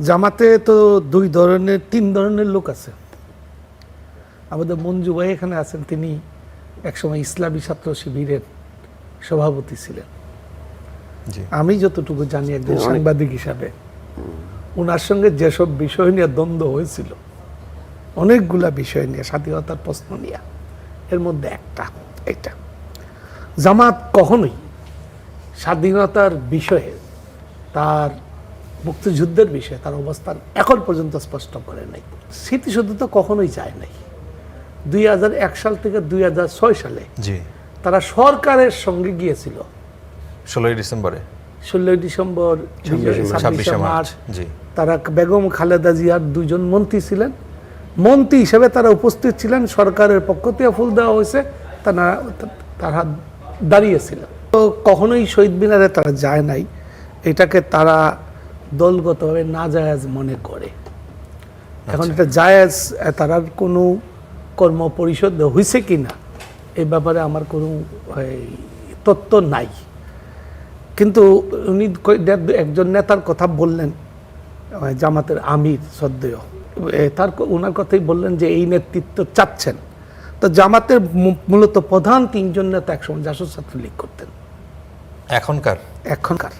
জামাতে তো তিন ধরনের লোক আছে। আমাদের মঞ্জু ভাই এখানে আছেন, তিনি একসময় ইসলামী ছাত্র শিবিরের সভাপতি ছিলেন। আমি যতটুকু জানি একজন সাংবাদিক হিসাবে ওনার সঙ্গে যেসব বিষয় নিয়ে দ্বন্দ্ব হয়েছিল, অনেকগুলা বিষয় নিয়ে, স্বাধীনতার প্রশ্ন নিয়ে, এর মধ্যে এটা জামাত কখনোই স্বাধীনতার বিষয়ে, তার মুক্তিযুদ্ধের বিষয়ে তার অবস্থান এখন পর্যন্ত স্পষ্ট করে নাই। স্মৃতিসৌধ তো কখনোই যায় নাই। 2001 সাল থেকে 2006 সালে তারা সরকারের সঙ্গে গিয়েছিল। 16 ডিসেম্বরে, 16 ডিসেম্বর, 26 মার্চ। তারা বেগম খালেদা জিয়ার দুইজন মন্ত্রী ছিলেন, মন্ত্রী হিসেবে তারা উপস্থিত ছিলেন, সরকারের পক্ষ থেকে ফুল দেওয়া হয়েছে, তারা দাঁড়িয়েছিলেন। তো কখনোই শহীদ মিনারে তারা যায় নাই। এটাকে তারা দলগতভাবে নাজায়েজ মনে করে। এখন এটা জায়েজ, তার কোনো কর্ম পরিষদ হয়েছে কিনা এই ব্যাপারে আমার কোনো তথ্য নাই। কিন্তু উনি একজন নেতার কথা বললেন, জামাতের আমির শ্রদ্ধেয়, ওনার কথাই বললেন যে এই নেতৃত্ব চাচ্ছেন। তো জামাতের মূলত প্রধান তিনজন নেতা একসময় জাসদ ছাত্রলীগ করতেন। এখনকার